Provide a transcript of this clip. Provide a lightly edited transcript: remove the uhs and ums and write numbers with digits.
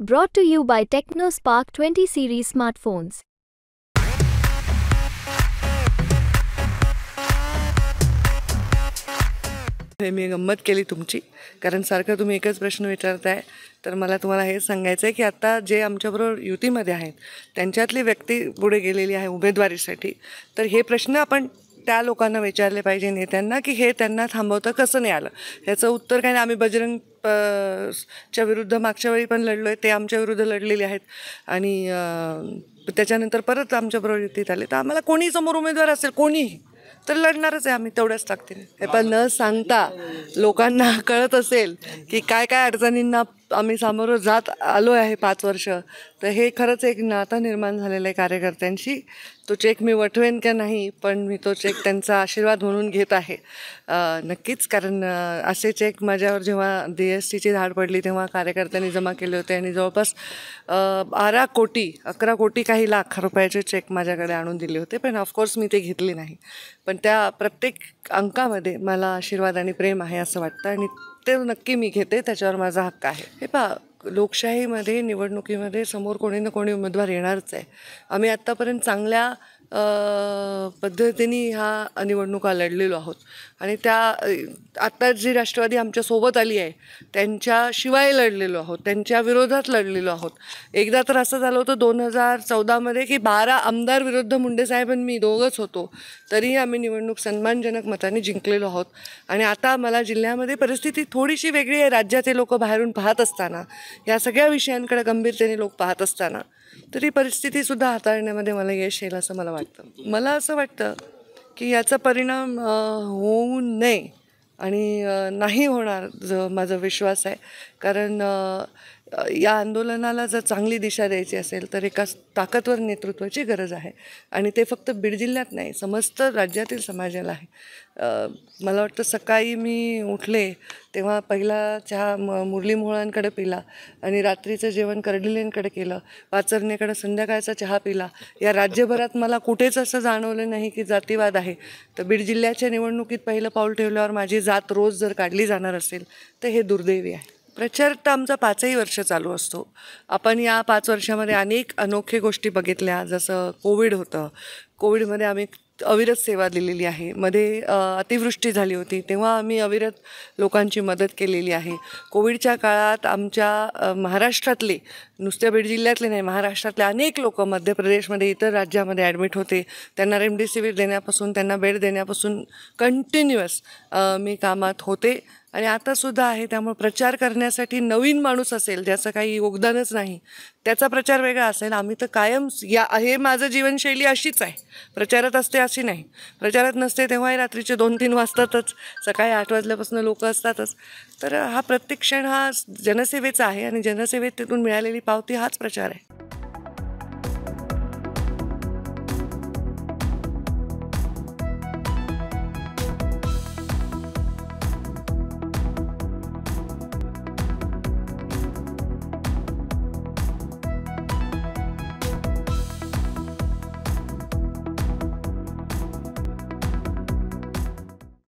Brought to you by TechnoSpark 20 series smartphones. मी गंमत केली तुमची, कारण सारखं तुम्ही एकच प्रश्न विचारताय. तर मला तुम्हाला हे सांगायचं आहे की आता जे आमच्याबरोबर युतीमध्ये आहेत त्यांच्यातली व्यक्ती पुढे गेलेली आहे उमेदवारीसाठी, तर हे प्रश्न आपण त्या लोकांना विचारले पाहिजे, नेत्यांना, की हे त्यांना थांबवता कसं नाही आलं. ह्याचं उत्तर काय नाही. आम्ही बजरंग च्या विरुद्ध मागच्या वेळी पण लढलो आहे, ते आमच्या विरुद्ध लढलेले आहेत आणि त्याच्यानंतर परत आमच्याबरोबर युतीत आले. तर आम्हाला कोणी समोर उमेदवार असेल, कोणीही, तर लढणारच आहे आम्ही तेवढ्याच ताकदीने. हे पण न सांगता लोकांना कळत असेल की काय काय अडचणींना आम्ही सामोरं जात आलो आहे 5 वर्ष, तर हे खरंच एक नातं निर्माण झालेलं आहे कार्यकर्त्यांशी. तो चेक मी वठवेन का नाही, पण मी तो चेक त्यांचा आशीर्वाद म्हणून घेत आहे नक्कीच. कारण असे चेक माझ्यावर जेव्हा DSTची धाड पडली तेव्हा कार्यकर्त्यांनी जमा केले होते आणि जवळपास 11 कोटी काही लाख रुपयाचे चेक माझ्याकडे आणून दिले होते. पण ऑफकोर्स मी ते घेतले नाही. पण त्या प्रत्येक अंकामध्ये मला आशीर्वाद आणि प्रेम आहे असं वाटतं आणि ते नक्की मी घेते, त्याच्यावर माझा हक्क आहे. हे पहा, लोकशाहीमध्ये निवडणुकीमध्ये समोर कोणी ना कोणी उमेदवार येणारच आहे. आम्ही आत्तापर्यंत चांगल्या पद्धतीने ह्या निवडणुका लढलेलो आहोत आणि त्या आत्ता जी राष्ट्रवादी आमच्यासोबत आली आहे त्यांच्याशिवाय लढलेलो आहोत, त्यांच्या विरोधात लढलेलो आहोत. एकदा तर असं झालं होतं 2014मध्ये की 12 आमदार विरुद्ध मुंडेसाहेब आणि मी दोघंच होतो, तरीही आम्ही निवडणूक सन्मानजनक मताने जिंकलेलो आहोत. आणि आता मला जिल्ह्यामध्ये परिस्थिती थोडीशी वेगळी आहे. राज्याचे लोक बाहेरून पाहत असताना, या सगळ्या विषयांकडे गंभीरतेने लोक पाहत असताना, तरी परिस्थितीसुद्धा हाताळण्यामध्ये मला यश येईल असं मला वाटतं. मला असं वाटतं की याचा परिणाम होऊ नये आणि नाही होणार, माझा विश्वास आहे. कारण या आंदोलनाला जर चांगली दिशा द्यायची असेल तर एका ताकदवर नेतृत्वाची गरज आहे आणि ते फक्त बीड जिल्ह्यात नाही, समस्त राज्यातील समाजाला आहे. मला वाटतं सकाळी मी उठले तेव्हा पहिला चहा मुरली मोहळांकडे पिला आणि रात्रीचं जेवण कर्डिलेंकडे केलं, पाचरणेकडे संध्याकाळचा चहा पिला. या राज्यभरात मला कुठेच असं जाणवलं नाही की जातीवाद आहे. तर बीड जिल्ह्याच्या निवडणुकीत पहिलं पाऊल ठेवल्यावर माझी जात रोज जर काढली जाणार असेल तर हे दुर्दैवी आहे. प्रचार तर आमचा 5ही वर्ष चालू असतो. आपण या 5 वर्षामध्ये अनेक अनोख्या गोष्टी बघितल्या. जसं कोविड होतं, कोविडमध्ये आम्ही अविरत सेवा दिलेली आहे. मध्ये अतिवृष्टी झाली होती तेव्हा आम्ही अविरत लोकांची मदत केलेली आहे. कोविडच्या काळात आमच्या महाराष्ट्रातले, नुसत्या बीड जिल्ह्यातले नाही, महाराष्ट्रातले अनेक लोक मध्य प्रदेशमध्ये, इतर राज्यामध्ये ॲडमिट होते. त्यांना रेमडेसिवीर देण्यापासून, त्यांना बेड देण्यापासून कंटिन्युअस मी कामात होते आणि आतासुद्धा आहे. त्यामुळे प्रचार करण्यासाठी नवीन माणूस असेल ज्याचं काही योगदानच नाही, त्याचा प्रचार वेगळा असेल. आम्ही तर कायम हे माझं जीवनशैली अशीच आहे. प्रचारात असते अशी नाही, प्रचारात नसते तेव्हाही रात्रीचे 2-3 वाजतातच, सकाळी 8 वाजल्यापासून लोक असतातच. तर हा प्रत्येक क्षण हा जनसेवेचा आहे आणि जनसेवेतून मिळालेली पावती हाच प्रचार आहे.